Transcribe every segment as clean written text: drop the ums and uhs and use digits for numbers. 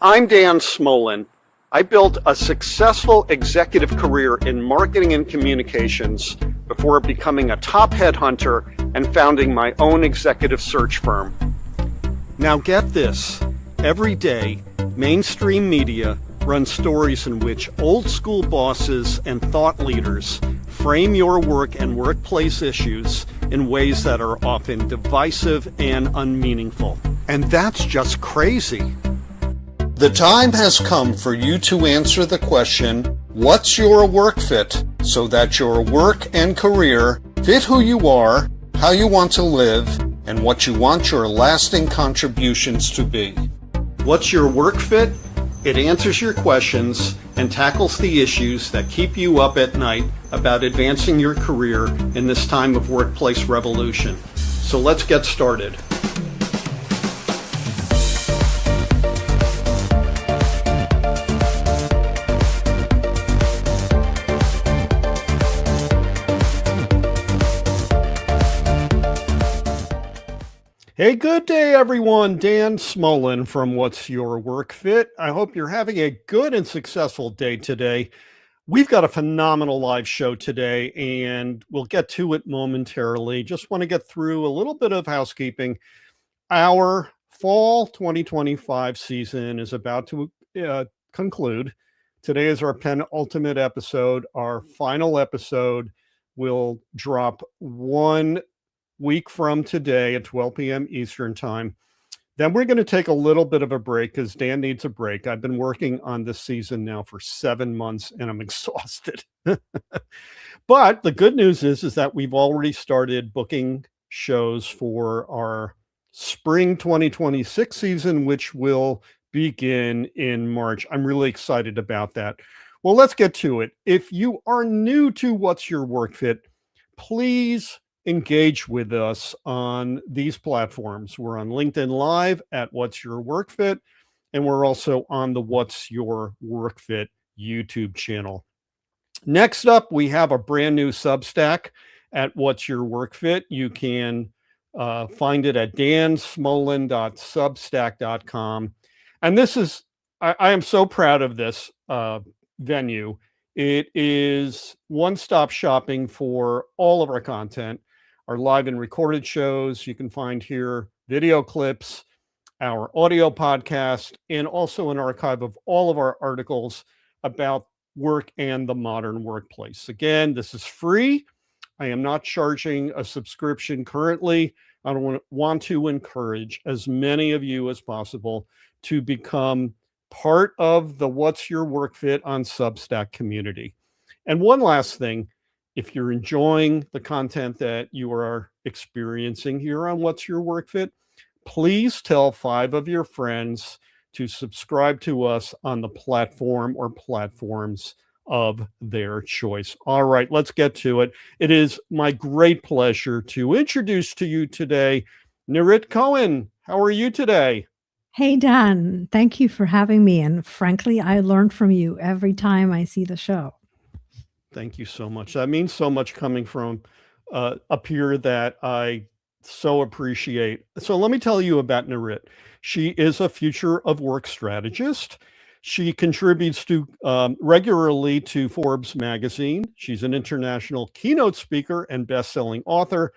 I'm Dan Smolen. I built a successful executive career in marketing and communications before becoming a top headhunter and founding my own executive search firm. Now get this, every day, mainstream media runs stories in which old school bosses and thought leaders frame your work and workplace issues in ways that are often divisive and unmeaningful. And that's just crazy. The time has come for you to answer the question, what's your work fit, so that your work and career fit who you are, how you want to live, and what you want your lasting contributions to be. What's your work fit? It answers your questions and tackles the issues that keep you up at night about advancing your career in this time of workplace revolution. So let's get started. Hey, good day, everyone. Dan Smolen from What's Your Work Fit? I hope you're having a good and successful day today. We've got a phenomenal live show today, and we'll get to it momentarily. Just want to get through a little bit of housekeeping. Our fall 2025 season is about to conclude. Today is our penultimate episode. Our final episode will drop 1 week from today at 12 p.m. Eastern time. Then we're going to take a little bit of a break because Dan needs a break. I've been working on this season now for 7 months and I'm exhausted. But the good news is that we've already started booking shows for our spring 2026 season, which will begin in March. I'm really excited about that. Well, let's get to it. If you are new to What's Your Work Fit, please engage with us on these platforms. We're on LinkedIn Live at What's Your Work Fit, and we're also on the What's Your Work Fit YouTube channel. Next up, we have a brand new Substack at What's Your Work Fit. You can find it at dansmolen.substack.com. And this is, I am so proud of this venue. It is one-stop shopping for all of our content. Our live and recorded shows, you can find here video clips, our audio podcast, and also an archive of all of our articles about work and the modern workplace. Again, this is free. I am not charging a subscription currently. I want to encourage as many of you as possible to become part of the What's Your Work Fit on Substack community. And one last thing, if you're enjoying the content that you are experiencing here on What's Your Work Fit, please tell 5 of your friends to subscribe to us on the platform or platforms of their choice. All right, let's get to it. It is my great pleasure to introduce to you today, Nirit Cohen. How are you today? Hey, Dan, thank you for having me. And frankly, I learn from you every time I see the show. Thank you so much. That means so much coming from a peer that I so appreciate. So let me tell you about Nirit. She is a future of work strategist. She contributes to regularly to Forbes magazine. She's an international keynote speaker and best-selling author.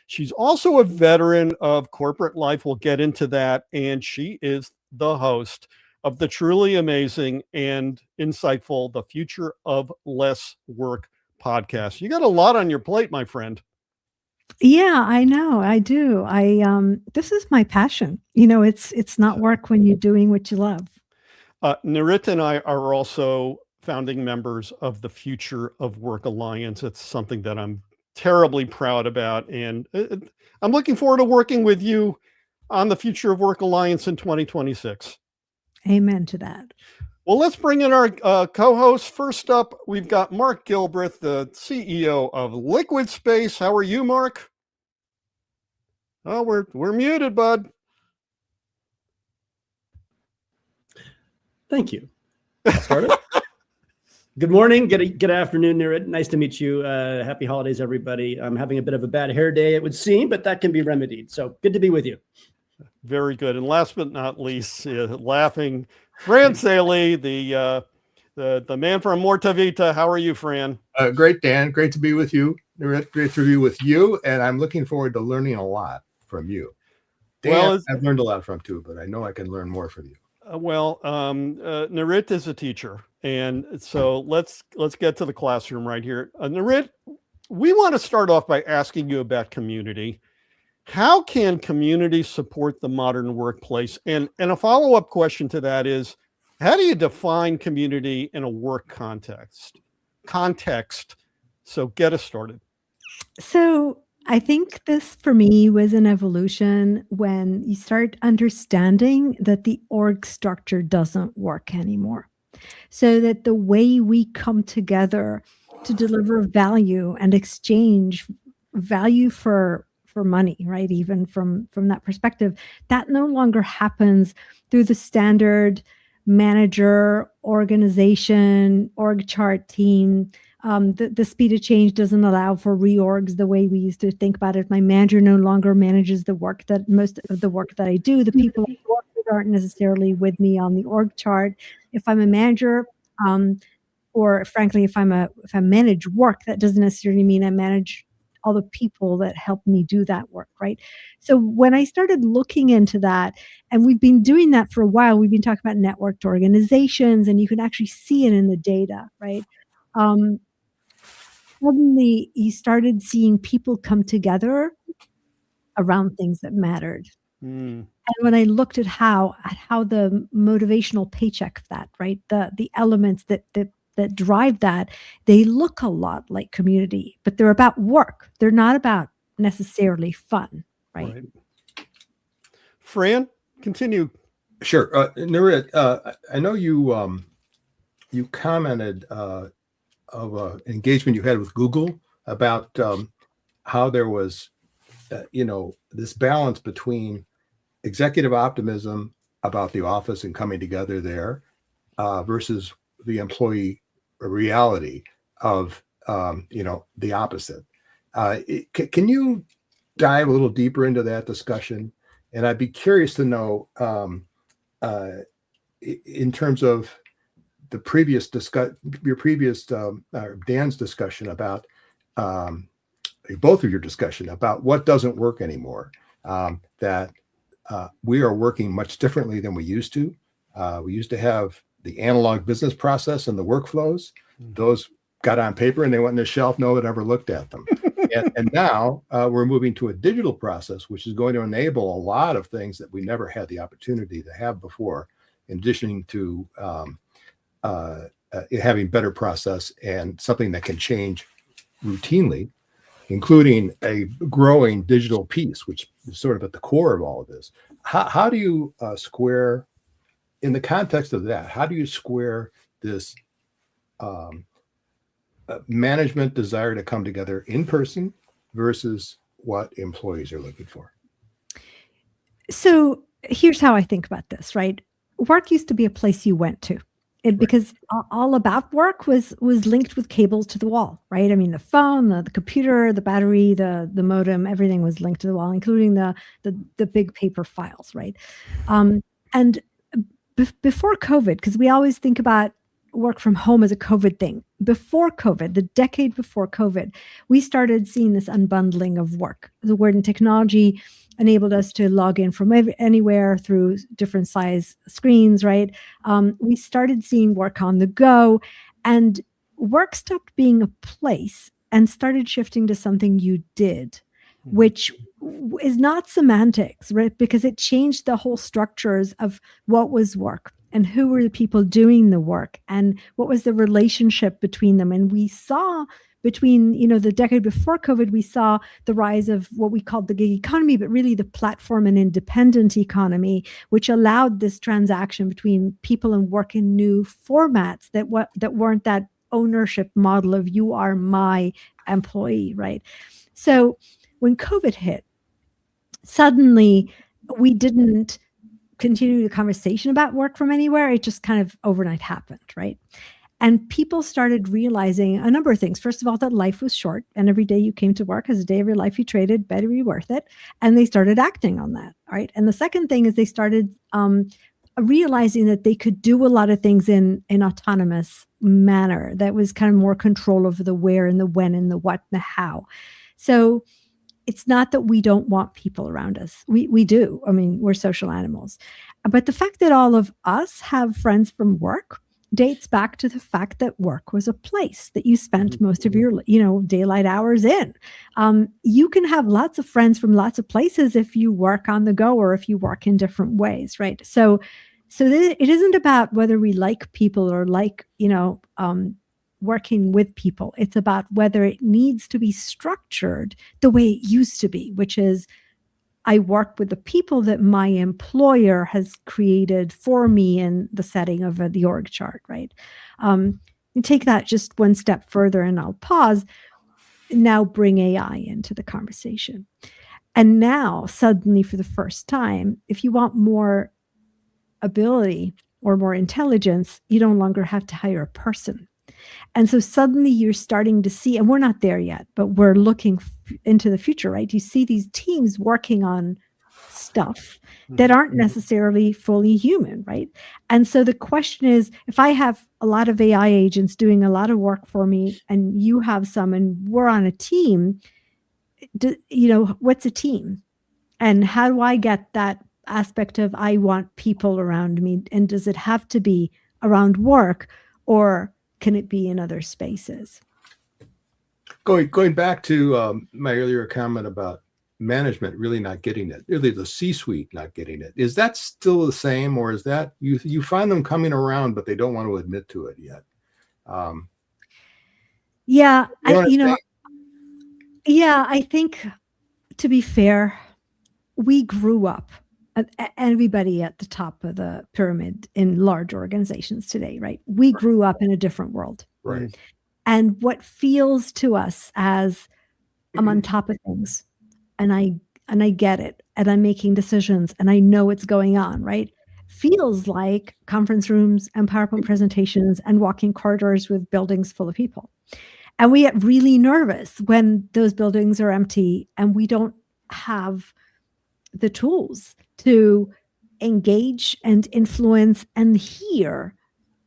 She's also a veteran of corporate life. We'll get into that. And she is the host of the truly amazing and insightful The Future of Less Work podcast. You got a lot on your plate, my friend. Yeah, I know. I do. This is my passion. You know, it's not work when you're doing what you love. Nirit and I are also founding members of the Future of Work Alliance. It's something that I'm terribly proud about. And I'm looking forward to working with you on the Future of Work Alliance in 2026. Amen to that. Well, let's bring in our co-host. First up, we've got Mark Gilbreath, the CEO of LiquidSpace. How are you, Mark? Oh, we're muted, bud. Thank you. I'll start it. Good morning. Good afternoon, Nirit. Nice to meet you. Happy holidays, everybody. I'm having a bit of a bad hair day, it would seem, but that can be remedied. So good to be with you. Very good. And last but not least, laughing Fran Saele, the man from Morta Vita. How are you, Fran? Great, Dan. Great to be with you. Great to be with you. And I'm looking forward to learning a lot from you. Dan, well, I've learned a lot from too, but I know I can learn more from you. Nirit is a teacher. And so let's get to the classroom right here. Nirit, we want to start off by asking you about community. How can community support the modern workplace? And a follow-up question to that is, how do you define community in a work context? So get us started. So I think this for me was an evolution when you start understanding that the org structure doesn't work anymore. So that the way we come together to deliver value and exchange value for money, right? Even from that perspective, that no longer happens through the standard manager, organization, org chart team. The speed of change doesn't allow for reorgs the way we used to think about it. My manager no longer manages the work that most of the work that I do. The people I work with aren't necessarily with me on the org chart. If I'm a manager, or frankly, if I manage work, that doesn't necessarily mean I manage all the people that help me do that work, right? So when I started looking into that, and we've been doing that for a while, we've been talking about networked organizations, and you can actually see it in the data, right? Suddenly you started seeing people come together around things that mattered. And when I looked at how the motivational paycheck of that, right, the elements that drive that, they look a lot like community, but they're about work. They're not about necessarily fun, right? Fran, continue. Sure. Nirit, I know you commented of an engagement you had with Google about how there was, this balance between executive optimism about the office and coming together there versus the employee reality of the opposite. Can you dive a little deeper into that discussion? And I'd be curious to know, in terms of the previous Dan's discussion about both of your discussion about what doesn't work anymore. That we are working much differently than we used to. We used to have the analog business process and the workflows. Those got on paper and they went on the shelf. No one ever looked at them. and now we're moving to a digital process, which is going to enable a lot of things that we never had the opportunity to have before, in addition to having better process and something that can change routinely, including a growing digital piece, which is sort of at the core of all of this. How do you square, in the context of that, how do you square this management desire to come together in person versus what employees are looking for? So here's how I think about this, right? Work used to be a place you went to. Because all about work was linked with cables to the wall, right? I mean, the phone, the computer, the battery, the modem, everything was linked to the wall, including the big paper files, right? And before COVID, because we always think about work from home as a COVID thing. Before COVID, the decade before COVID, we started seeing this unbundling of work. The word and technology enabled us to log in from anywhere through different size screens, right? We started seeing work on the go, and work stopped being a place and started shifting to something you did, which is not semantics, right? Because it changed the whole structures of what was work and who were the people doing the work and what was the relationship between them. And we saw between, the decade before COVID, we saw the rise of what we called the gig economy, but really the platform and independent economy, which allowed this transaction between people and work in new formats that weren't that ownership model of you are my employee, right? So when COVID hit, suddenly we didn't continue the conversation about work from anywhere. It just kind of overnight happened, right? And people started realizing a number of things. First of all, that life was short, and every day you came to work as a day of your life you traded, better be worth it. And they started acting on that, right? And the second thing is they started realizing that they could do a lot of things in an autonomous manner that was kind of more control over the where and the when and the what and the how. So it's not that we don't want people around us. We do. I mean, we're social animals. But the fact that all of us have friends from work dates back to the fact that work was a place that you spent most of your, daylight hours in. You can have lots of friends from lots of places if you work on the go or if you work in different ways, right? So it isn't about whether we like people or like, working with people. It's about whether it needs to be structured the way it used to be, which is I work with the people that my employer has created for me in the setting of the org chart, right? And take that just one step further, and I'll pause. Now bring AI into the conversation. And now, suddenly, for the first time, if you want more ability or more intelligence, you no longer have to hire a person. And so suddenly you're starting to see, and we're not there yet, but we're looking into the future, right? You see these teams working on stuff that aren't necessarily fully human, right? And so the question is, if I have a lot of AI agents doing a lot of work for me and you have some and we're on a team, what's a team? And how do I get that aspect of I want people around me? And does it have to be around work, or can it be in other spaces? Going back to my earlier comment about management really not getting it, really the C-suite not getting it, is that still the same, or is that you find them coming around, but they don't want to admit to it yet? I think, to be fair, we grew up, everybody at the top of the pyramid in large organizations today, right? We grew up in a different world. Right. And what feels to us as I'm on top of things and I get it and I'm making decisions and I know what's going on, right? Feels like conference rooms and PowerPoint presentations and walking corridors with buildings full of people. And we get really nervous when those buildings are empty and we don't have the tools to engage and influence and hear,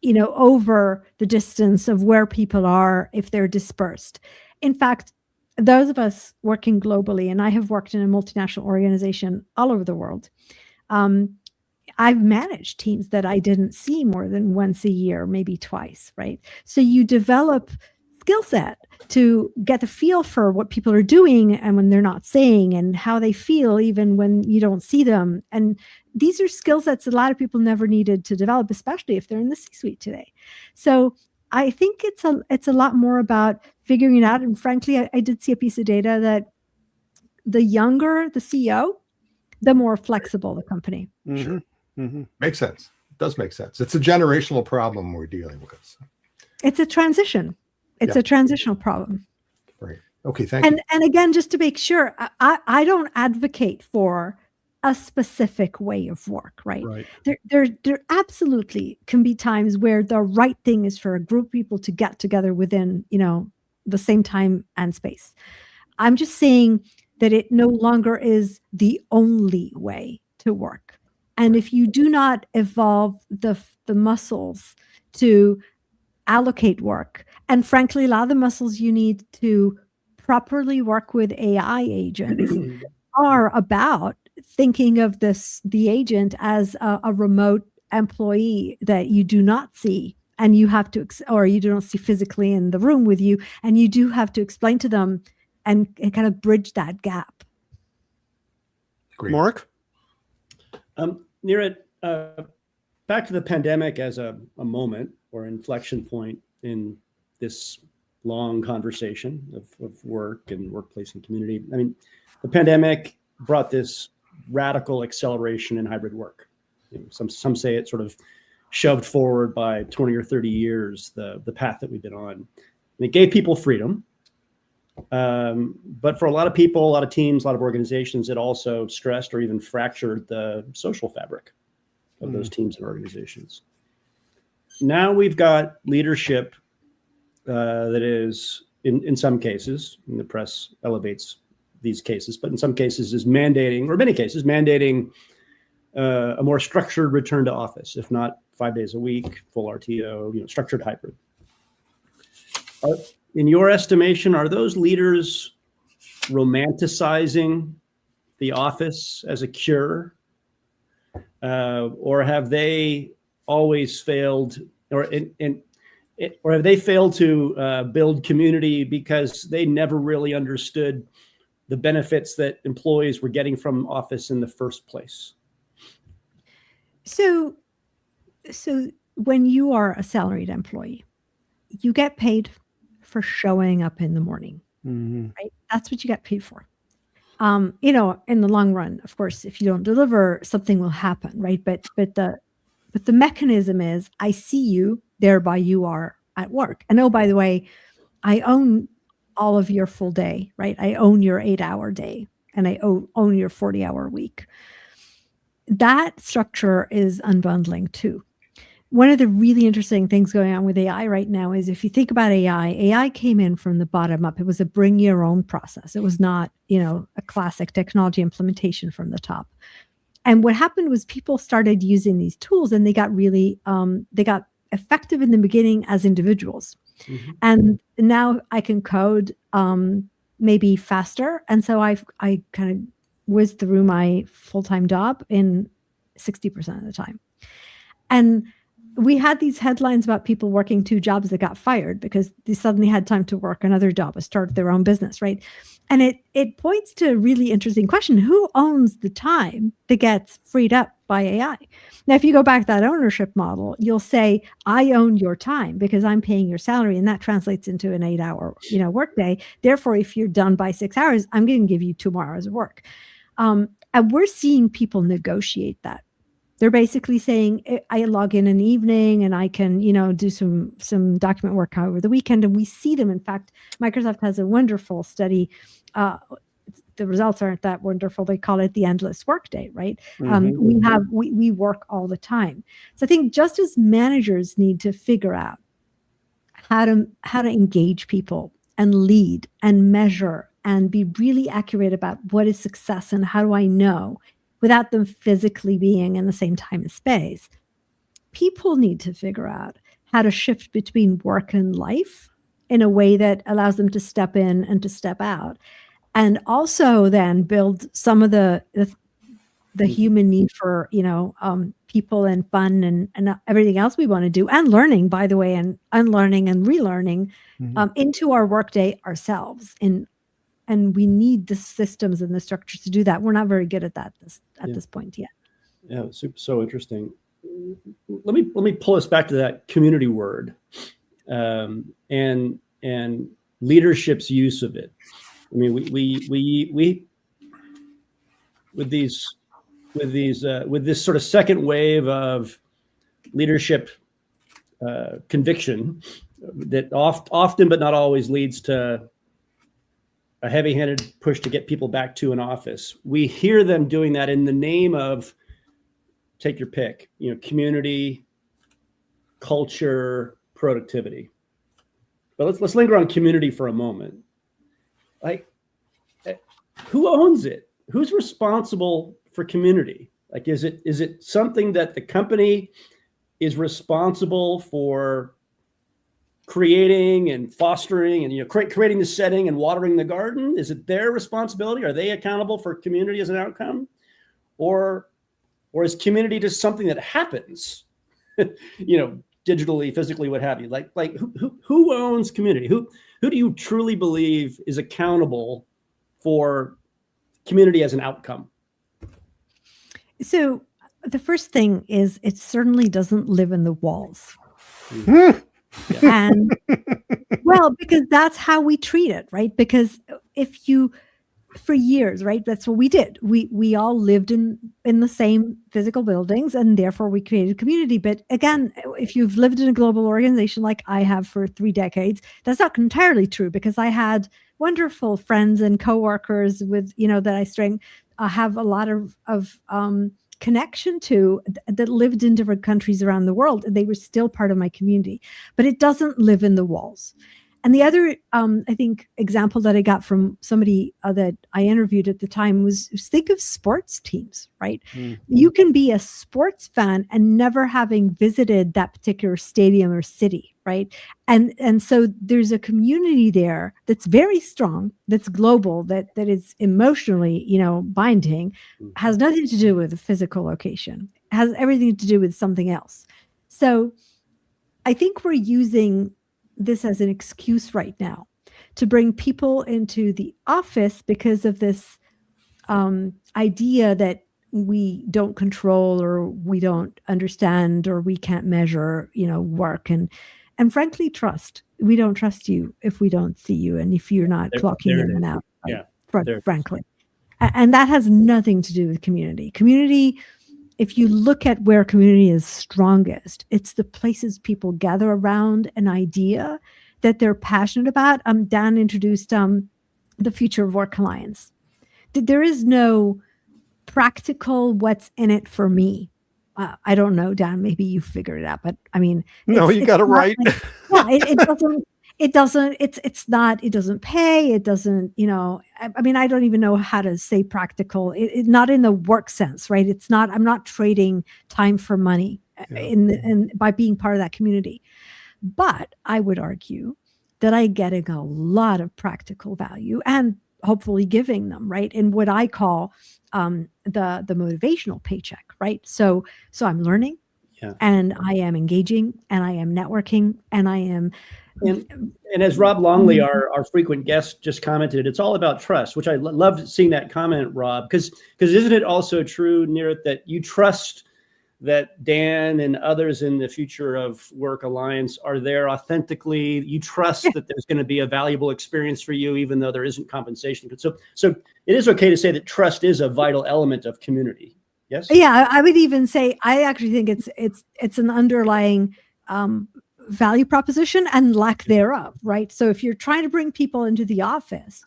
over the distance of where people are if they're dispersed. In fact, those of us working globally, and I have worked in a multinational organization all over the world, I've managed teams that I didn't see more than once a year, maybe twice, right? So you develop skill set to get the feel for what people are doing and when they're not saying and how they feel even when you don't see them. And these are skill sets that a lot of people never needed to develop, especially if they're in the C-suite today. So I think it's a lot more about figuring it out. And frankly, I did see a piece of data that the younger the CEO, the more flexible the company. Sure. Makes sense. It does make sense. It's a generational problem we're dealing with. It's a transition. It's a transitional problem. Right. Okay. Thank you. And again, just to make sure, I don't advocate for a specific way of work, right? There absolutely can be times where the right thing is for a group of people to get together within, the same time and space. I'm just saying that it no longer is the only way to work. And if you do not evolve the muscles to allocate work, and frankly, a lot of the muscles you need to properly work with AI agents are about thinking of the agent as a remote employee that you do not see and you have to, or you don't see physically in the room with you, and you do have to explain to them and kind of bridge that gap. Great. Mark? Nirit, back to the pandemic as a moment or inflection point in this long conversation of work and workplace and community. I mean, the pandemic brought this radical acceleration in hybrid work. Some say it sort of shoved forward by 20 or 30 years the path that we've been on. And it gave people freedom. But for a lot of people, a lot of teams, a lot of organizations, it also stressed or even fractured the social fabric of those teams and organizations. Now we've got leadership that is, in some cases, and the press elevates these cases, but in some cases is mandating, or many cases, mandating a more structured return to office, if not 5 days a week, full RTO, structured hybrid. In your estimation, are those leaders romanticizing the office as a cure, or have they always failed, or have they failed to build community because they never really understood the benefits that employees were getting from office in the first place? So when you are a salaried employee, you get paid for showing up in the morning, right? That's what you get paid for. In the long run, of course, if you don't deliver, something will happen, right? But the mechanism is, I see you, thereby you are at work. And oh, by the way, I own all of your full day, right? I own your 8-hour day, and I own your 40-hour week. That structure is unbundling too. One of the really interesting things going on with AI right now is, if you think about AI came in from the bottom up. It was a bring your own process. It was not, a classic technology implementation from the top. And what happened was people started using these tools, and they got really, they got effective in the beginning as individuals. And now I can code maybe faster. And so I kind of whizzed through my full-time job in 60% of the time. And we had these headlines about people working 2 jobs that got fired because they suddenly had time to work another job or start their own business, right? And it points to a really interesting question. Who owns the time that gets freed up by AI? Now, if you go back to that ownership model, you'll say, I own your time because I'm paying your salary, and that translates into an 8-hour, workday. Therefore, if you're done by 6 hours, I'm going to give you 2 more hours of work. And we're seeing people negotiate that. They're basically saying, I log in the evening and I can, do some document work over the weekend. And we see them. In fact, Microsoft has a wonderful study. The results aren't that wonderful. They call it the endless workday, right? We work all the time. So I think just as managers need to figure out how to engage people and lead and measure and be really accurate about what is success and how do I know, without them physically being in the same time and space, people need to figure out how to shift between work and life in a way that allows them to step in and to step out. And also then build some of the human need for, people and fun and everything else we want to do, and learning, by the way, and unlearning and relearning into our workday ourselves. And we need the systems and the structures to do that. We're not very good at that at this point yet. Yeah, so interesting. Let me pull us back to that community word, and leadership's use of it. I mean, we with this sort of second wave of leadership conviction that often but not always leads to a heavy-handed push to get people back to an office. We hear them doing that in the name of, take your pick, community, culture, productivity. But let's linger on community for a moment. Like, who owns it? Who's responsible for community? Like, is it something that the company is responsible for creating and fostering and creating the setting and watering the garden? Is it their responsibility? Are they accountable for community as an outcome, or is community just something that happens, digitally, physically, what have you? Like who owns community? Who do you truly believe is accountable for community as an outcome? So the first thing is, it certainly doesn't live in the walls. And well, because that's how we treat it, right? Because for years, right, that's what we did. We all lived in the same physical buildings, and therefore we created community. But again, if you've lived in a global organization like I have for 3 decades, that's not entirely true, because I had wonderful friends and coworkers with, that I have a lot of connection to that lived in different countries around the world, and they were still part of my community. But it doesn't live in the walls. And the other, I think, example that I got from somebody that I interviewed at the time was think of sports teams, right? You can be a sports fan and never having visited that particular stadium or city, right? And so there's a community there that's very strong, that's global, that is emotionally, binding, has nothing to do with a physical location, has everything to do with something else. So I think we're using this as an excuse right now to bring people into the office because of this idea that we don't control or we don't understand or we can't measure, work and frankly, trust. We don't trust you if we don't see you and if you're not clocking in and out, right? Frankly. And that has nothing to do with community. Community, if you look at where community is strongest, it's the places people gather around an idea that they're passionate about. Dan introduced the Future of Work Alliance. There is no practical what's in it for me. I don't know, Dan, maybe you figured it out, but I mean, no, you got it right. It doesn't pay. It doesn't, I mean, I don't even know how to say practical, not in the work sense, right? I'm not trading time for money in by being part of that community. But I would argue that I'm getting a lot of practical value and hopefully giving them, right? In what I call the motivational paycheck, right? So I'm learning and I am engaging and I am networking and I am. And as Rob Longley, our frequent guest, just commented, it's all about trust, which I loved seeing that comment, Rob, because isn't it also true, Nirit, that you trust that Dan and others in the Future of Work Alliance are there authentically? You trust that there's going to be a valuable experience for you, even though there isn't compensation. So it is okay to say that trust is a vital element of community. Yes. Yeah, I would even say I actually think it's an underlying value proposition and lack thereof, right? So if you're trying to bring people into the office,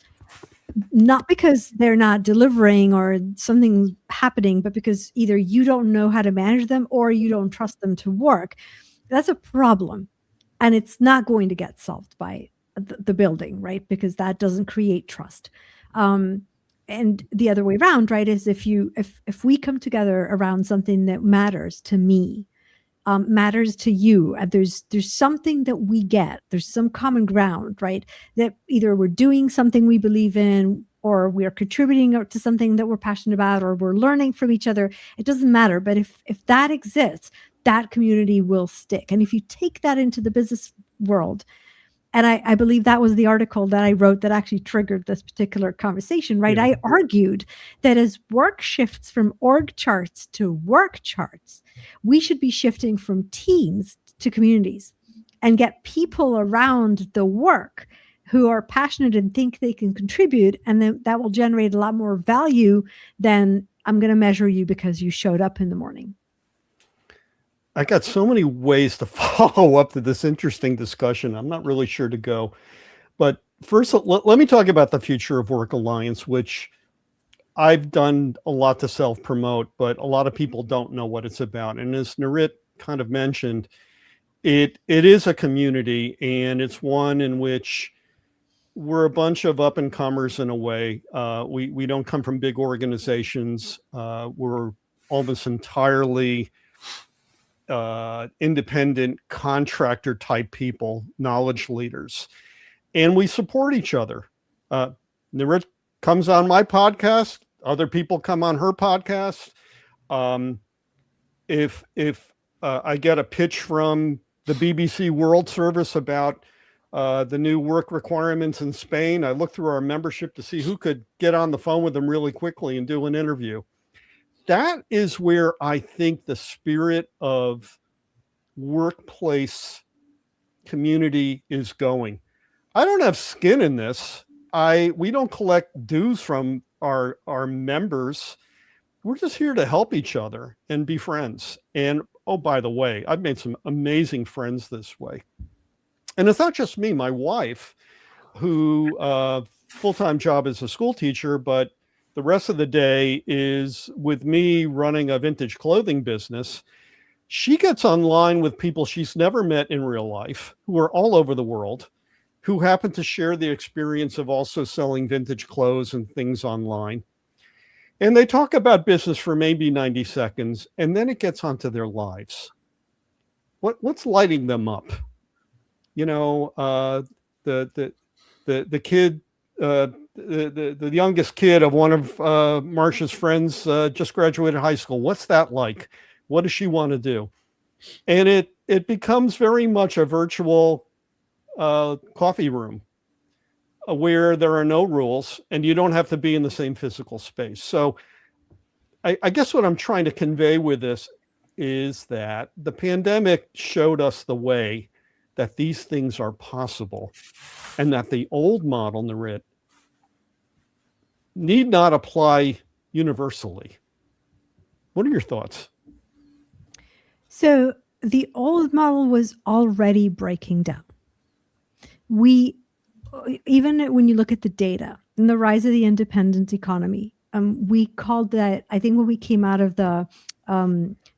not because they're not delivering or something's happening, but because either you don't know how to manage them or you don't trust them to work, that's a problem. And it's not going to get solved by the building, right? Because that doesn't create trust. And the other way around, right, is if we come together around something that matters to me, matters to you, and there's something that we get, there's some common ground, right? That either we're doing something we believe in, or we're contributing to something that we're passionate about, or we're learning from each other. It doesn't matter. But if that exists, that community will stick. And if you take that into the business world, and I believe that was the article that I wrote that actually triggered this particular conversation, right? I argued that as work shifts from org charts to work charts, we should be shifting from teams to communities and get people around the work who are passionate and think they can contribute. And then that will generate a lot more value than I'm going to measure you because you showed up in the morning. I got so many ways to follow up to this interesting discussion. I'm not really sure to go. But first, let me talk about the Future of Work Alliance, which I've done a lot to self-promote, but a lot of people don't know what it's about. And as Nirit kind of mentioned, it is a community, and it's one in which we're a bunch of up-and-comers in a way. We don't come from big organizations. We're almost entirely independent contractor type people, knowledge leaders, and we support each other. Nirit comes on my podcast. Other people come on her podcast. If I get a pitch from the BBC World Service about the new work requirements in Spain, I look through our membership to see who could get on the phone with them really quickly and do an interview. That is where I think the spirit of workplace community is going. I don't have skin in this. We don't collect dues from our members. We're just here to help each other and be friends. And oh, by the way, I've made some amazing friends this way. And it's not just me, my wife, who full-time job as a school teacher, but the rest of the day is with me running a vintage clothing business. She gets online with people she's never met in real life who are all over the world. who happen to share the experience of also selling vintage clothes and things online. And they talk about business for maybe 90 seconds, and then it gets onto their lives. What's lighting them up? You know, the kid, the youngest kid of one of Marsha's friends just graduated high school. What's that like? What does she want to do? And it becomes very much a virtual coffee room where there are no rules and you don't have to be in the same physical space. So I guess what I'm trying to convey with this is that the pandemic showed us the way that these things are possible, and that the old model, Nirit, need not apply universally. What are your thoughts? So the old model was already breaking down. We, even when you look at the data and the rise of the independent economy, we called that, I think when we came out of the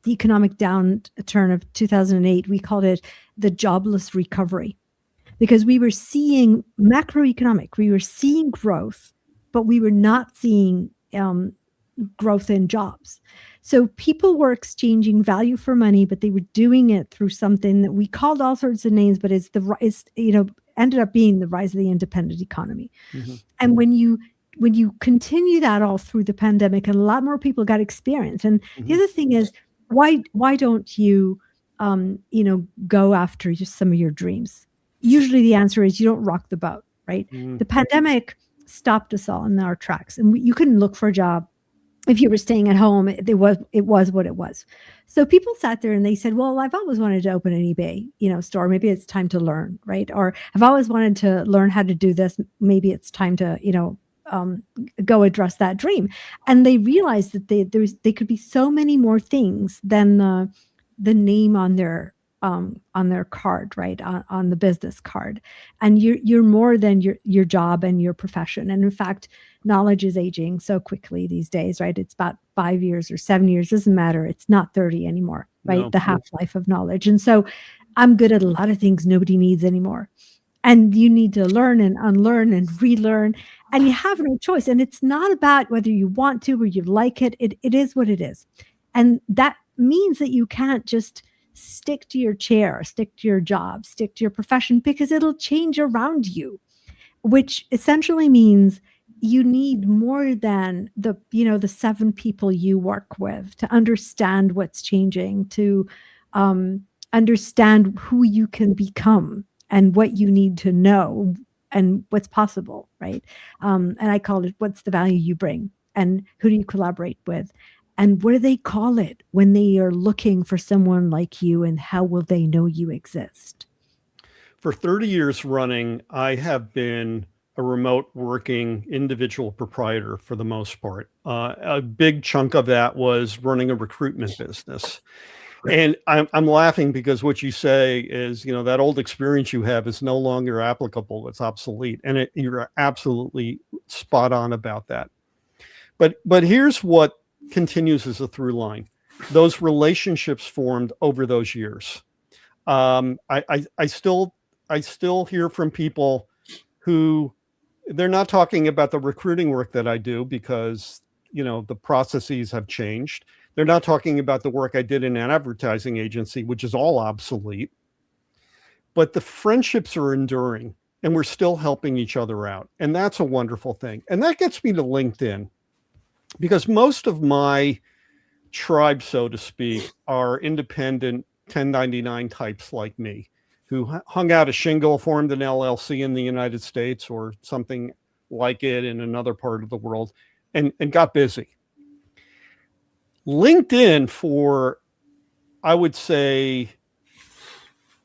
economic downturn of 2008, we called it the jobless recovery, because we were seeing macroeconomic, we were seeing growth, but we were not seeing growth in jobs. So people were exchanging value for money, but they were doing it through something that we called all sorts of names, but it's ended up being the rise of the independent economy. Mm-hmm. And when you continue that all through the pandemic, and a lot more people got experience. And mm-hmm. the other thing is, why don't you go after just some of your dreams? Usually the answer is you don't rock the boat, right? Mm-hmm. The pandemic stopped us all in our tracks, and you couldn't look for a job. If you were staying at home, it was what it was. So people sat there and they said, well, I've always wanted to open an eBay, store. Maybe it's time to learn, right? Or I've always wanted to learn how to do this. Maybe it's time to, go address that dream. And they realized that they could be so many more things than the name on their card, right? On the business card. And you're more than your job and your profession. And in fact, knowledge is aging so quickly these days, right? It's about 5 years or 7 years, doesn't matter. It's not 30 anymore, right? No. The half-life of knowledge. And so I'm good at a lot of things nobody needs anymore. And you need to learn and unlearn and relearn, and you have no choice. And it's not about whether you want to or you like it. It is what it is. And that means that you can't just stick to your chair, stick to your job, stick to your profession, because it'll change around you, which essentially means you need more than the 7 people you work with to understand what's changing, to understand who you can become and what you need to know and what's possible, right? And I call it, what's the value you bring, and who do you collaborate with? And what do they call it when they are looking for someone like you, and how will they know you exist? For 30 years running, I have been a remote working individual proprietor for the most part. A big chunk of that was running a recruitment business. And I'm laughing because what you say is, that old experience you have is no longer applicable. It's obsolete. And you're absolutely spot on about that. But here's what continues as a through line: those relationships formed over those years. I still hear from people who, they're not talking about the recruiting work that I do because, the processes have changed. They're not talking about the work I did in an advertising agency, which is all obsolete. But the friendships are enduring, and we're still helping each other out. And that's a wonderful thing. And that gets me to LinkedIn, because most of my tribe, so to speak, are independent 1099 types like me, who hung out a shingle, formed an LLC in the United States or something like it in another part of the world, and got busy. LinkedIn, for, I would say,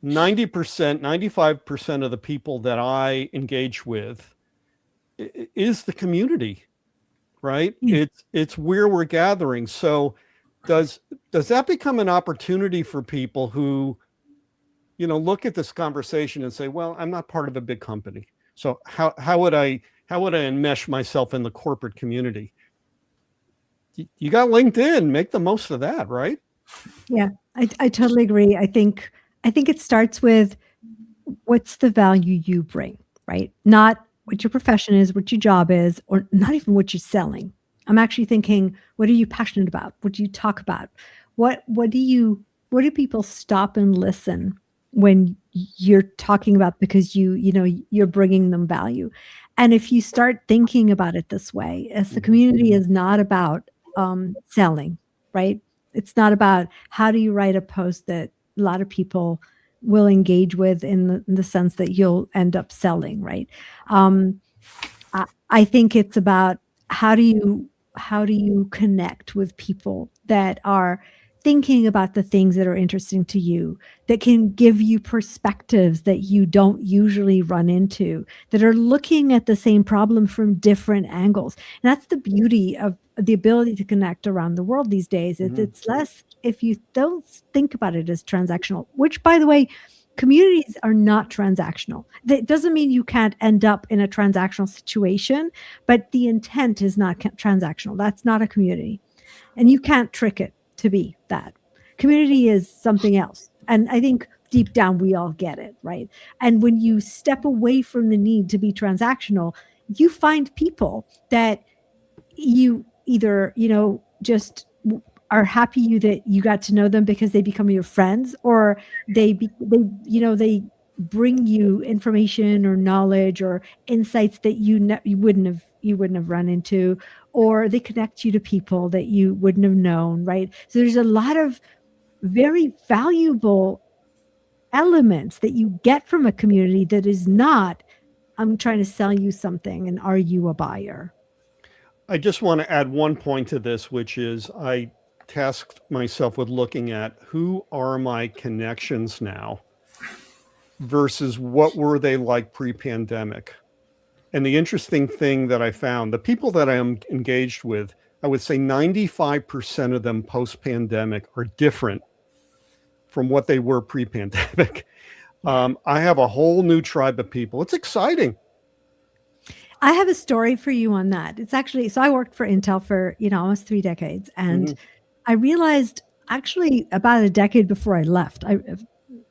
90%, 95% of the people that I engage with is the community, right? It's where we're gathering. So does that become an opportunity for people who, look at this conversation and say, well, I'm not part of a big company, so how would I enmesh myself in the corporate community? You got LinkedIn, make the most of that, right? Yeah, I totally agree. I think it starts with, what's the value you bring, right? Not what your profession is, what your job is, or not even what you're selling. I'm actually thinking, what are you passionate about? What do you talk about? What do people stop and listen when you're talking about, because you're bringing them value? And if you start thinking about it this way, as the community is not about selling, right? It's not about how do you write a post that a lot of people will engage with in the sense that you'll end up selling, right? Um, I think it's about how do you connect with people that are thinking about the things that are interesting to you, that can give you perspectives that you don't usually run into, that are looking at the same problem from different angles. And that's the beauty of the ability to connect around the world these days. It's less, if you don't think about it as transactional, which, by the way, communities are not transactional. That doesn't mean you can't end up in a transactional situation, but the intent is not transactional. That's not a community. And you can't trick it to be that. Community is something else. And I think deep down, we all get it, right? And when you step away from the need to be transactional, you find people that you either, just are happy that you got to know them because they become your friends, or they bring you information or knowledge or insights that you wouldn't have run into, or they connect you to people that you wouldn't have known, right? So there's a lot of very valuable elements that you get from a community that is not, I'm trying to sell you something and are you a buyer? I just want to add one point to this, which is I tasked myself with looking at who are my connections now versus what were they like pre-pandemic. And the interesting thing that I found, the people that I am engaged with, I would say 95% of them post-pandemic are different from what they were pre-pandemic. I have a whole new tribe of people. It's exciting. I have a story for you on that. It's actually, so I worked for Intel for, almost 3 decades. And I realized actually about a decade before I left,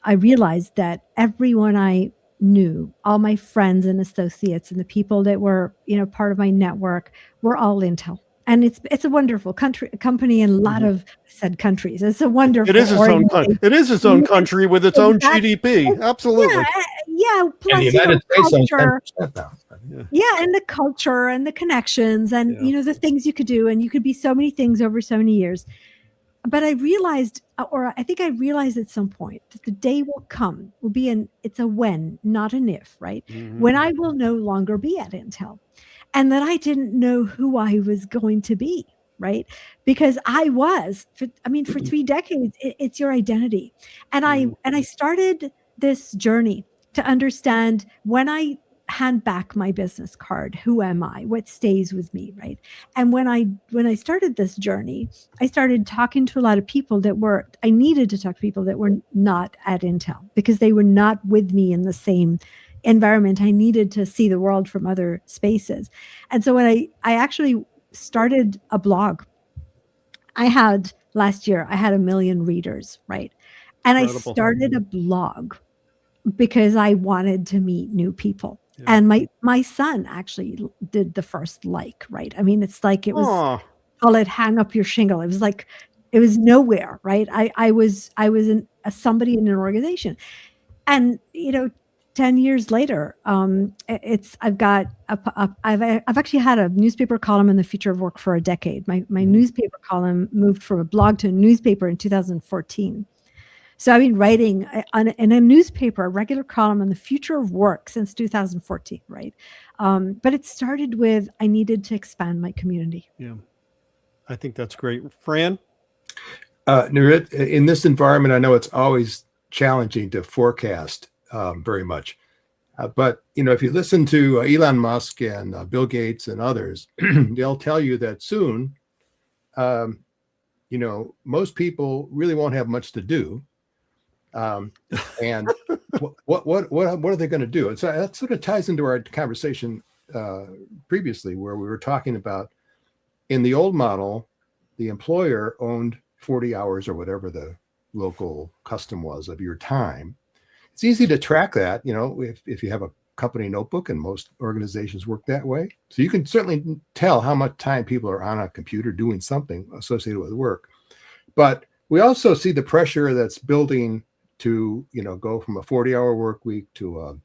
I realized that everyone I knew, all my friends and associates and the people that were, part of my network were all Intel. And it's a wonderful company in a lot of said countries. It's a wonderful. It is its own country. It is its own country with its own GDP. Absolutely. Yeah. Plus, and the United States owns culture. 10% now. Yeah, and the culture and the connections and the things you could do, and you could be so many things over so many years. But I realized, or I think I realized at some point, that the day will come, it's a when, not an if, right? When I will no longer be at Intel. And that I didn't know who I was going to be, right? Because I was, for 3 decades, it's your identity. And I started this journey to understand, when I hand back my business card, who am I? What stays with me, right? And when I started this journey, I started talking to a lot of people I needed to talk to people that were not at Intel, because they were not with me in the same environment. I needed to see the world from other spaces. And so when I actually started a blog, last year, I had 1 million readers, right? And Incredible. I started a blog because I wanted to meet new people. Yeah. And my son actually did the first right? It's like, it was, call it hang up your shingle. It was like, it was nowhere, right? I was somebody in an organization. And, 10 years later, I've actually had a newspaper column in the Future of Work for a decade. My newspaper column moved from a blog to a newspaper in 2014. So I've been writing in a newspaper, a regular column on the future of work since 2014, right? But it started with, I needed to expand my community. Yeah, I think that's great. Fran? Nirit, in this environment, I know it's always challenging to forecast very much. But, if you listen to Elon Musk and Bill Gates and others, they'll tell you that soon, most people really won't have much to do. And what are they going to do? And so that sort of ties into our conversation previously, where we were talking about, in the old model, the employer owned 40 hours or whatever the local custom was of your time. It's easy to track that, if you have a company notebook, and most organizations work that way. So you can certainly tell how much time people are on a computer doing something associated with work. But we also see the pressure that's building to, go from a 40-hour work week to a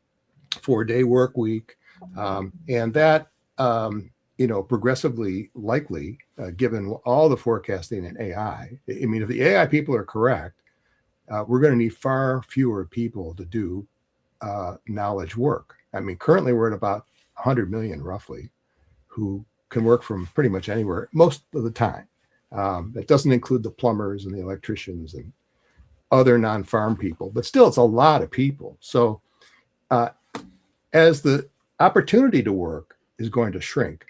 4-day work week. And that, progressively likely, given all the forecasting in AI, I mean, if the AI people are correct, we're going to need far fewer people to do knowledge work. I mean, currently we're at about 100 million roughly who can work from pretty much anywhere most of the time. That doesn't include the plumbers and the electricians and other non-farm people, but still it's a lot of people. So as the opportunity to work is going to shrink,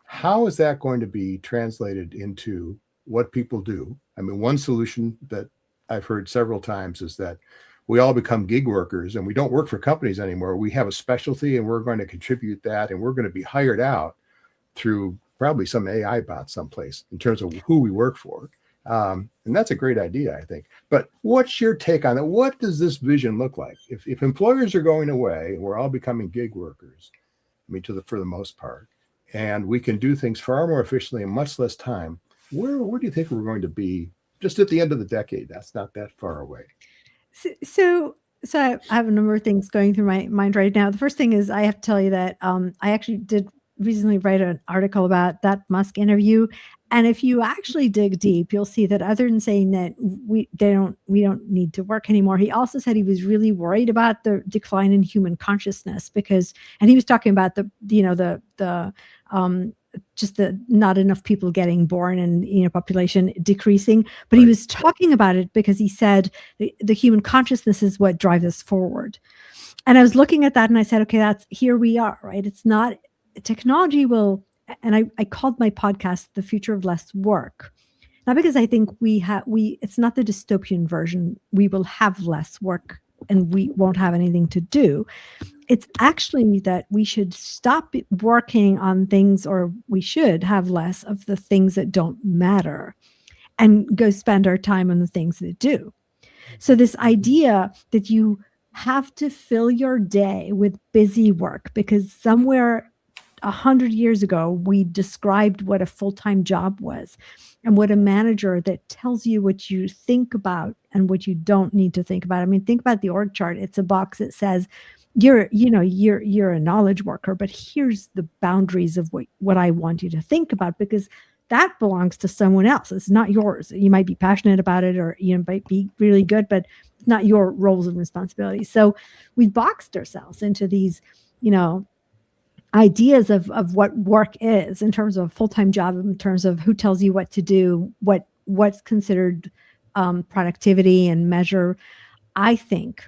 how is that going to be translated into what people do? I mean, one solution that I've heard several times is that we all become gig workers and we don't work for companies anymore. We have a specialty and we're going to contribute that, and we're going to be hired out through probably some AI bot someplace in terms of who we work for. And that's a great idea, I think. But what's your take on it? What does this vision look like? If employers are going away and we're all becoming gig workers, I mean, for the most part, and we can do things far more efficiently in much less time, where do you think we're going to be just at the end of the decade? That's not that far away. So I have a number of things going through my mind right now. The first thing is I have to tell you that I actually did recently write an article about that Musk interview. And if you actually dig deep, you'll see that other than saying that we don't need to work anymore, he also said he was really worried about the decline in human consciousness and he was talking about just the not enough people getting born and population decreasing, but he was talking about it because he said the human consciousness is what drives us forward. And I was looking at that and I said, okay, here we are, right? It's not technology will, and I called my podcast The Future of Less Work, not because I think it's not the dystopian version. We will have less work and we won't have anything to do. It's actually that we should stop working on things, or we should have less of the things that don't matter and go spend our time on the things that do. So this idea that you have to fill your day with busy work, because somewhere 100 years ago, we described what a full-time job was and what a manager that tells you what you think about and what you don't need to think about. I mean, think about the org chart. It's a box that says, you're a knowledge worker, but here's the boundaries of what I want you to think about, because that belongs to someone else. It's not yours. You might be passionate about it, or you might be really good, but it's not your roles and responsibilities. So we've boxed ourselves into these, ideas of what work is in terms of a full-time job, in terms of who tells you what to do, what's considered productivity and measure. I think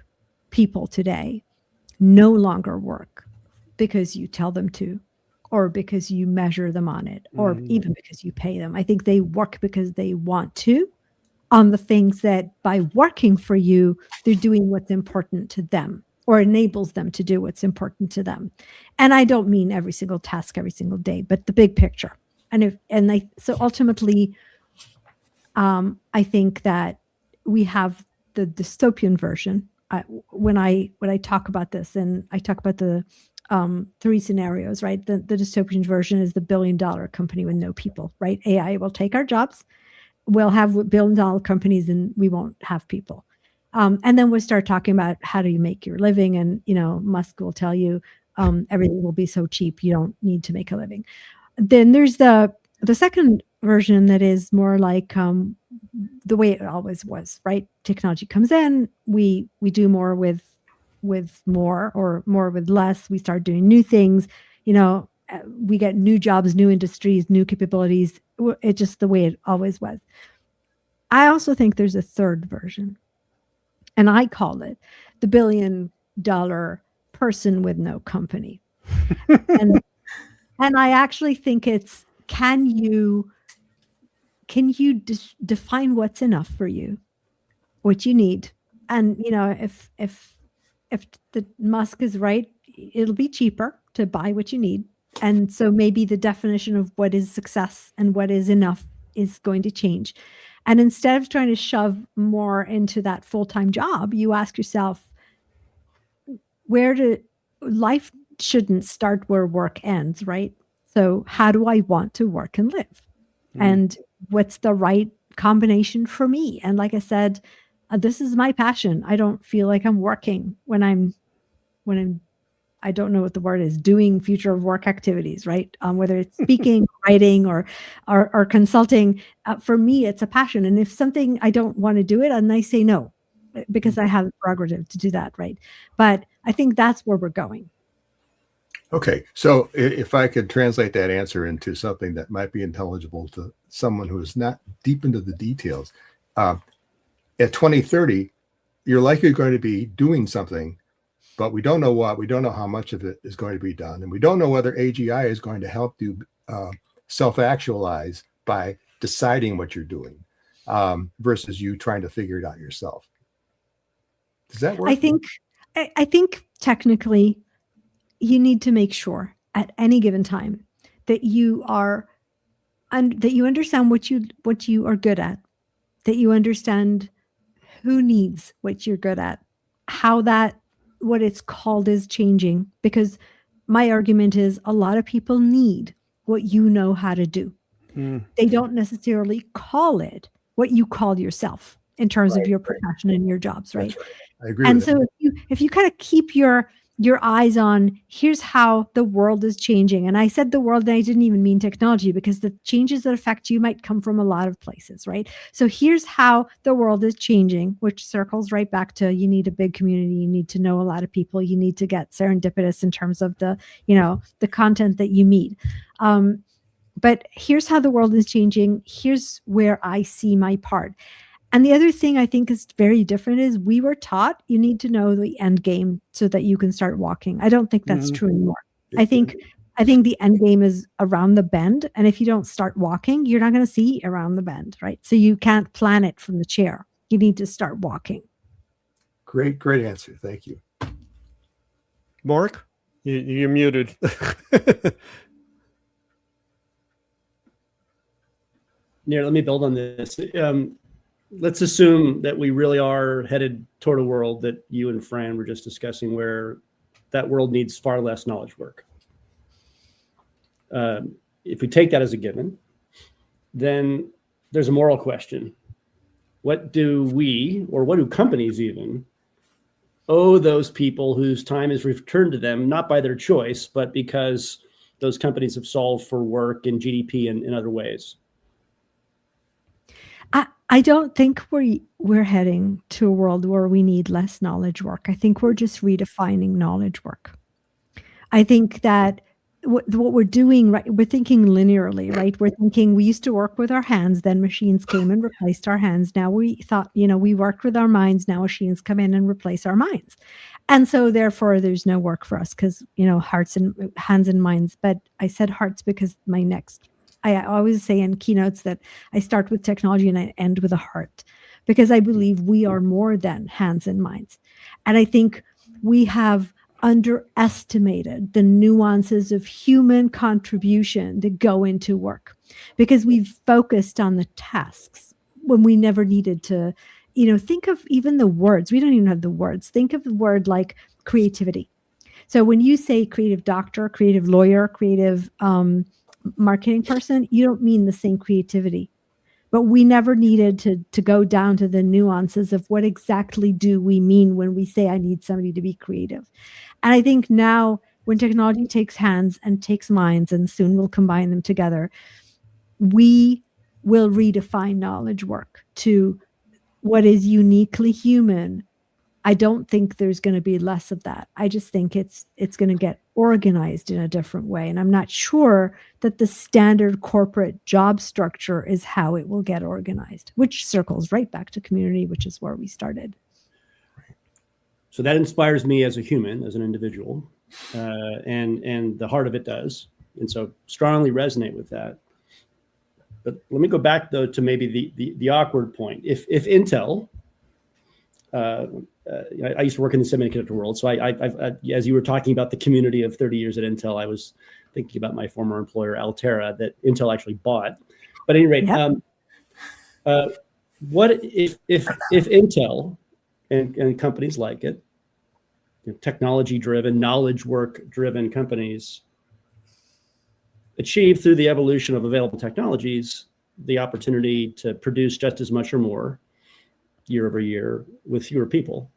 people today no longer work because you tell them to, or because you measure them on it, or even because you pay them. I think they work because they want to, on the things that by working for you, they're doing what's important to them, or enables them to do what's important to them. And I don't mean every single task every single day, but the big picture. So ultimately, I think that we have the dystopian version. When I talk about this, and I talk about the 3 scenarios, right? The dystopian version is the billion-dollar company with no people, right? AI will take our jobs. We'll have billion-dollar companies and we won't have people. And then we'll start talking about how do you make your living. And, Musk will tell you everything will be so cheap, you don't need to make a living. Then there's the second version that is more like the way it always was, right? Technology comes in, we do more with more, or more with less. We start doing new things, we get new jobs, new industries, new capabilities. It's just the way it always was. I also think there's a third version, and I call it the billion-dollar person with no company. and I actually think it's, can you define what's enough for you, what you need? And if the Musk is right, it'll be cheaper to buy what you need. And so maybe the definition of what is success and what is enough is going to change. And instead of trying to shove more into that full-time job, you ask yourself, where life shouldn't start where work ends, right? So how do I want to work and live? And what's the right combination for me? And like I said, this is my passion. I don't feel like I'm working when I'm I don't know what the word is, doing future of work activities, right? Whether it's speaking, writing, or consulting. For me, it's a passion. And if something I don't want to do it, and I say no, because I have the prerogative to do that, right? But I think that's where we're going. Okay, so if I could translate that answer into something that might be intelligible to someone who is not deep into the details, at 2030, you're likely going to be doing something, but we don't know what, we don't know how much of it is going to be done. And we don't know whether AGI is going to help you self-actualize by deciding what you're doing versus you trying to figure it out yourself. Does that work? I think technically you need to make sure at any given time that you are that you understand what you are good at, that you understand who needs what you're good at, how that what it's called is changing, because my argument is a lot of people need what you know how to do. They don't necessarily call it what you call yourself in terms of your profession and your jobs, right? I agree. And with so if you kind of keep your eyes on, here's how the world is changing. And I said the world, and I didn't even mean technology, because the changes that affect you might come from a lot of places, right? So here's how the world is changing, which circles right back to, you need a big community, you need to know a lot of people, you need to get serendipitous in terms of the, the content that you meet. But here's how the world is changing. Here's where I see my part. And the other thing I think is very different is we were taught you need to know the end game so that you can start walking. I don't think that's true anymore. I think the end game is around the bend. And if you don't start walking, you're not going to see around the bend, right? So you can't plan it from the chair. You need to start walking. Great answer. Thank you. Mark, you're muted. Nir, let me build on this. Let's assume that we really are headed toward a world that you and Fran were just discussing, where that world needs far less knowledge work. If we take that as a given, then there's a moral question. What do we, or what do companies even, owe those people whose time is returned to them, not by their choice, but because those companies have solved for work and GDP and in other ways? I don't think we're heading to a world where we need less knowledge work. I think we're just redefining knowledge work. I think that what we're doing, right, we're thinking linearly, right? We're thinking we used to work with our hands, then machines came and replaced our hands. Now we thought, we worked with our minds, now machines come in and replace our minds. And so therefore there's no work for us because, hearts and hands and minds. But I said hearts because I always say in keynotes that I start with technology and I end with a heart, because I believe we are more than hands and minds. And I think we have underestimated the nuances of human contribution that go into work, because we've focused on the tasks when we never needed to, think of even the words. We don't even have the words. Think of the word like creativity. So when you say creative doctor, creative lawyer, creative marketing person, you don't mean the same creativity. But we never needed to go down to the nuances of what exactly do we mean when we say I need somebody to be creative. And I think now when technology takes hands and takes minds, and soon we'll combine them together, we will redefine knowledge work to what is uniquely human. I don't think there's going to be less of that. I just think it's going to get organized in a different way. And I'm not sure that the standard corporate job structure is how it will get organized, which circles right back to community, which is where we started. So that inspires me as a human, as an individual, and the heart of it does. And so strongly resonate with that. But let me go back though to maybe the awkward point. If Intel, I used to work in the semiconductor world. So I, as you were talking about the community of 30 years at Intel, I was thinking about my former employer, Altera, that Intel actually bought. But at any rate, what if Intel and companies like it technology-driven, knowledge work-driven companies achieve through the evolution of available technologies the opportunity to produce just as much or more year over year with fewer people,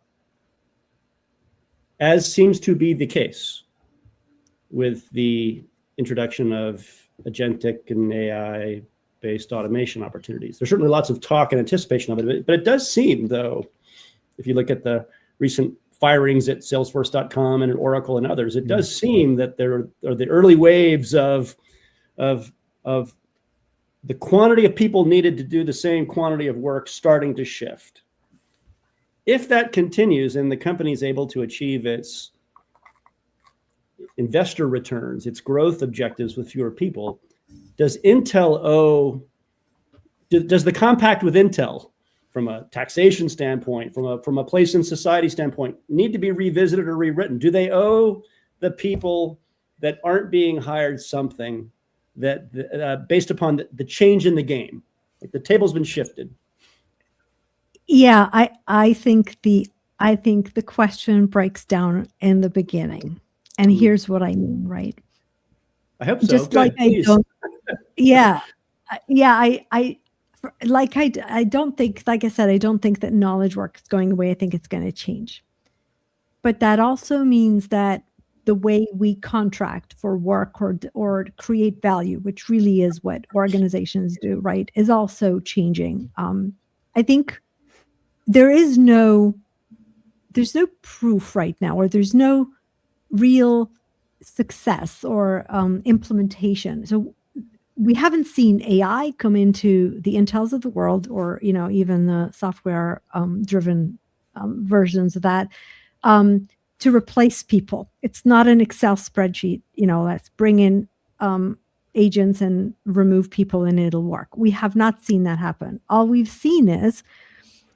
as seems to be the case with the introduction of agentic and AI-based automation opportunities. There's certainly lots of talk and anticipation of it, but it does seem, though, if you look at the recent firings at Salesforce.com and at Oracle and others, it does seem that there are the early waves of the quantity of people needed to do the same quantity of work starting to shift. If that continues and the company is able to achieve its investor returns, its growth objectives with fewer people, does the compact with Intel, from a taxation standpoint, from a place in society standpoint, need to be revisited or rewritten? Do they owe the people that aren't being hired something that based upon the change in the game? Like, the table's been shifted. Yeah, I think the question breaks down in the beginning, and here's what I mean, right? I hope so. Just Good, like please. I don't, yeah, I don't think, like I said, I don't think that knowledge work is going away. I think it's going to change, but that also means that the way we contract for work or create value, which really is what organizations do, right, is also changing. I think there's no proof right now, or there's no real success or implementation. So we haven't seen AI come into the Intels of the world, or even the software driven versions of that, to replace people. It's not an Excel spreadsheet, let's bring in agents and remove people and it'll work. We have not seen that happen. All we've seen is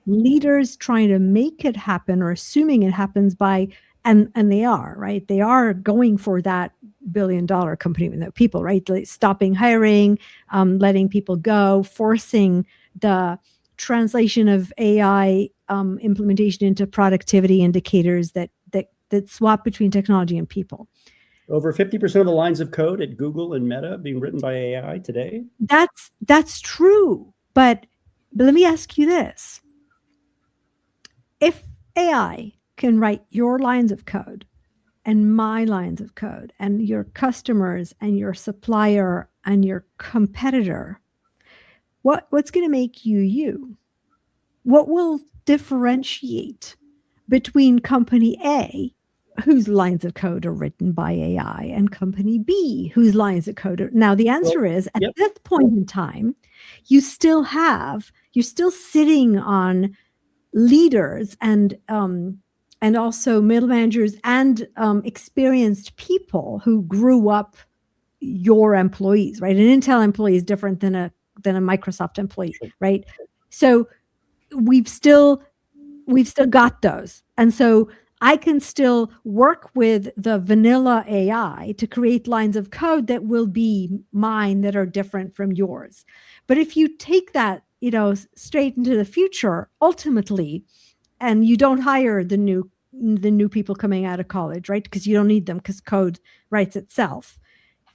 leaders trying to make it happen, or assuming it happens by, and they are, right? They are going for that billion-dollar company with no people, right? Like stopping hiring, letting people go, forcing the translation of AI implementation into productivity indicators that swap between technology and people. Over 50% of the lines of code at Google and Meta being written by AI today. That's true. But let me ask you this. If AI can write your lines of code and my lines of code and your customers and your supplier and your competitor, what's going to make you? What will differentiate between company A, whose lines of code are written by AI, and company B, whose lines of code are... Now, the answer is, at this point in time, you're still sitting on leaders and also middle managers and experienced people who grew up your employees, right? An Intel employee is different than a Microsoft employee, right? So we've still got those. And so I can still work with the vanilla AI to create lines of code that will be mine, that are different from yours. But if you take that, straight into the future, ultimately, and you don't hire the new people coming out of college, right? Because you don't need them, because code writes itself.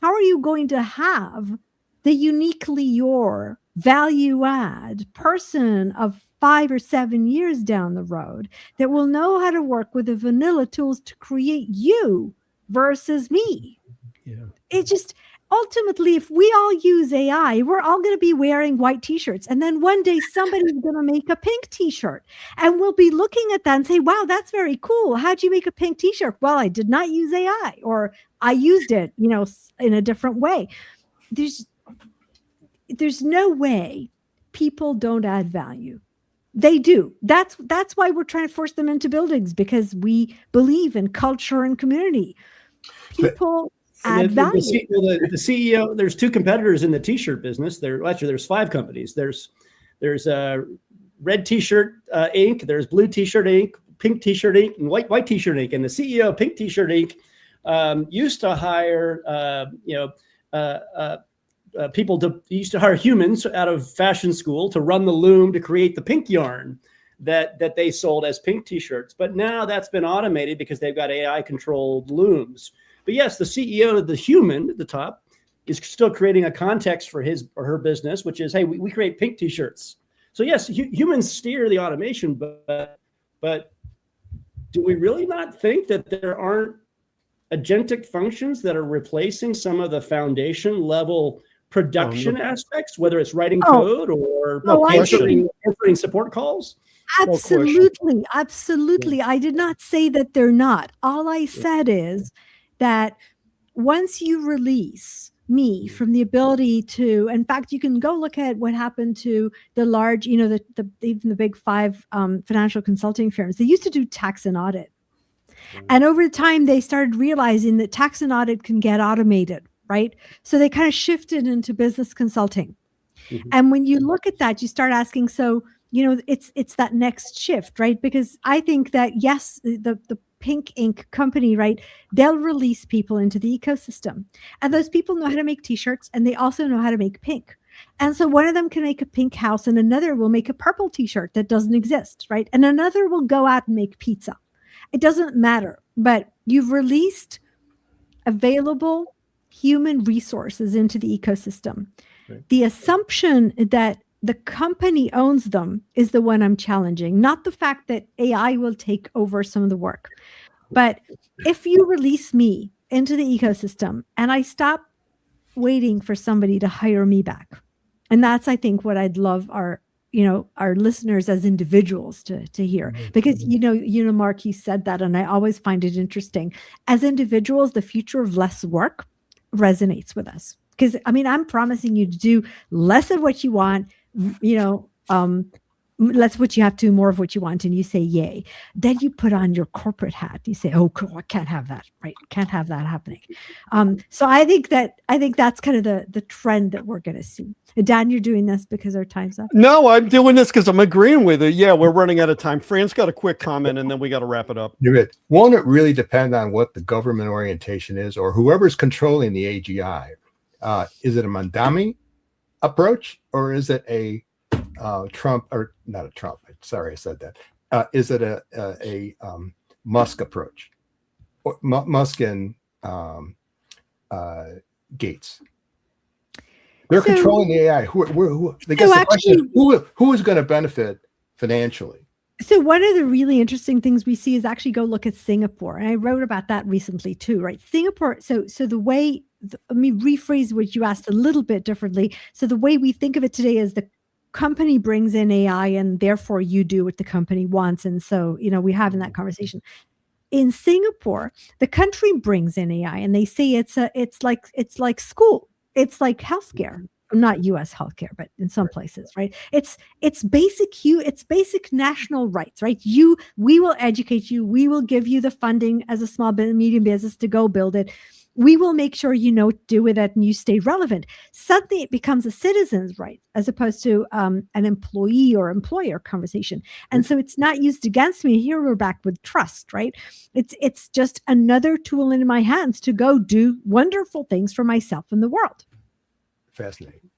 How are you going to have the uniquely your value add person of 5 or 7 years down the road that will know how to work with the vanilla tools to create you versus me? Yeah. It just, ultimately, if we all use AI, we're all going to be wearing white t-shirts. And then one day somebody's going to make a pink t-shirt, and we'll be looking at that and say, wow, that's very cool. How'd you make a pink t-shirt? Well, I did not use AI, or I used it, in a different way. There's no way people don't add value. They do. That's why we're trying to force them into buildings, because we believe in culture and community. People add value. The CEO, there's two competitors in the t-shirt business. There's 5 companies. There's Red T-shirt Inc., there's Blue T-shirt Inc., Pink T-shirt Inc., and White T-shirt Inc. And the CEO of Pink T-shirt Inc. Used to hire people used to hire humans out of fashion school to run the loom to create the pink yarn. that they sold as pink t-shirts. But now that's been automated because they've got AI controlled looms. But yes, the CEO, the human at the top, is still creating a context for his or her business, which is, hey, we create pink t-shirts. So yes, humans steer the automation, but do we really not think that there aren't agentic functions that are replacing some of the foundation level production aspects, whether it's writing code or answering support calls? Absolutely. Absolutely. I did not say that they're not. All I said is that once you release me from the ability to, in fact, you can go look at what happened to the large, even the big 5 financial consulting firms. They used to do tax and audit. And over time, they started realizing that tax and audit can get automated, right? So they kind of shifted into business consulting. And when you look at that, you start asking, so, it's that next shift, right? Because I think that, yes, the Pink Ink company, right? They'll release people into the ecosystem. And those people know how to make t-shirts, and they also know how to make pink. And so one of them can make a pink house, and another will make a purple t-shirt that doesn't exist, right? And another will go out and make pizza. It doesn't matter, but you've released available human resources into the ecosystem. Right. The assumption that the company owns them is the one I'm challenging, not the fact that AI will take over some of the work. But if you release me into the ecosystem and I stop waiting for somebody to hire me back, and that's, I think, what I'd love our listeners as individuals to hear, because, Mark, you said that, and I always find it interesting. As individuals, the future of less work resonates with us, because, I'm promising you to do less of what you want, less what you have to, more of what you want, and you say yay. Then you put on your corporate hat. You say, oh, cool, I can't have that, right? Can't have that happening. So I think that's kind of the trend that we're going to see. Dan, you're doing this because our time's up? No, I'm doing this because I'm agreeing with it. Yeah, we're running out of time. Fran's got a quick comment, and then we got to wrap it up. Won't it really depend on what the government orientation is, or whoever's controlling the AGI? Is it a Mandami approach, or is it a Trump, or not a Trump? Sorry, I said that. Is it a Musk approach, or Musk and Gates? They're controlling the AI. They guess the question is, who is going to benefit financially? So one of the really interesting things we see is actually go look at Singapore. And I wrote about that recently too, right? Singapore. So the way, let me rephrase what you asked a little bit differently. So the way we think of it today is the company brings in AI, and therefore you do what the company wants. And so, we're having that conversation. In Singapore, the country brings in AI, and they say it's like school. It's like healthcare, not U.S. healthcare, but in some places, right? It's basic national rights, right? We will educate you. We will give you the funding as a small medium business to go build it. We will make sure you know what to do with it and you stay relevant. Suddenly it becomes a citizen's right as opposed to an employee or employer conversation. And so it's not used against me. Here we're back with trust, right? It's just another tool in my hands to go do wonderful things for myself and the world. Fascinating.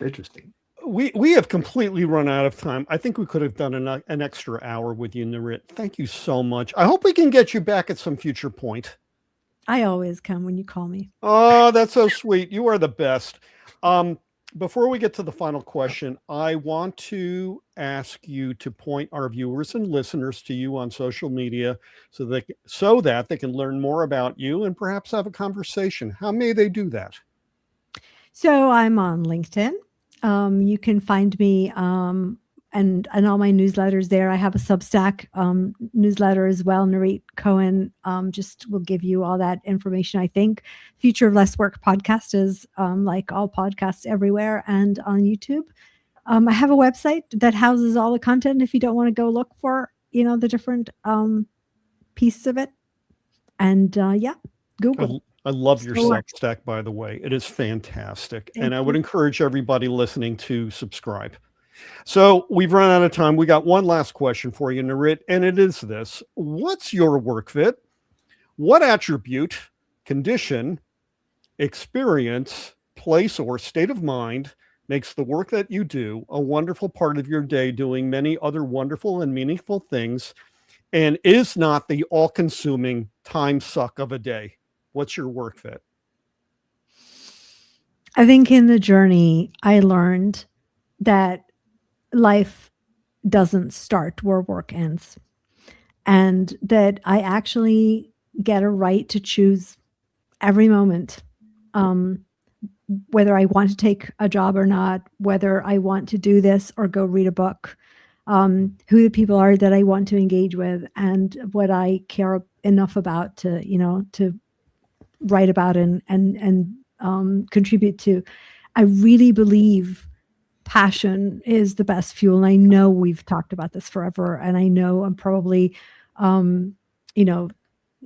Interesting. We have completely run out of time. I think we could have done an extra hour with you, Nirit. Thank you so much. I hope we can get you back at some future point. I always come when you call me. Oh, that's so sweet. You are the best. Before we get to the final question, I want to ask you to point our viewers and listeners to you on social media so that they can learn more about you and perhaps have a conversation. How may they do that? So I'm on LinkedIn. You can find me and all my newsletters there. I have a Substack newsletter as well. Nirit Cohen just will give you all that information. I think Future of Less Work podcast is like all podcasts everywhere and on YouTube. I have a website that houses all the content if you don't want to go look for, the different pieces of it. And Google. I love your Substack, by the way. It is fantastic. And I would encourage everybody listening to subscribe. So we've run out of time. We got one last question for you, Nirit, and it is this. What's your work fit? What attribute, condition, experience, place, or state of mind makes the work that you do a wonderful part of your day, doing many other wonderful and meaningful things, and is not the all-consuming time suck of a day? What's your work fit? I think in the journey, I learned that life doesn't start where work ends, and that I actually get a right to choose every moment, whether I want to take a job or not, whether I want to do this or go read a book, who the people are that I want to engage with, and what I care enough about to, to write about and contribute to. I really believe passion is the best fuel. And I know we've talked about this forever, and I know I'm probably,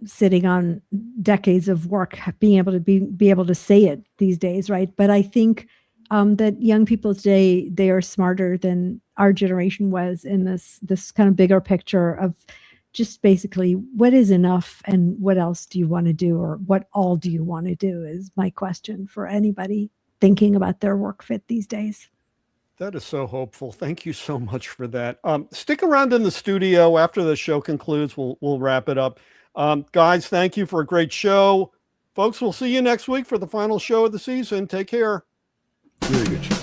sitting on decades of work, being able to be able to say it these days, right? But I think that young people today, they are smarter than our generation was in this kind of bigger picture of just basically what is enough and what else do you want to do, or what all do you want to do, is my question for anybody thinking about their work fit these days. That is so hopeful. Thank you so much for that. Stick around in the studio after the show concludes. We'll wrap it up. Guys, thank you for a great show. Folks, we'll see you next week for the final show of the season. Take care. Really good show.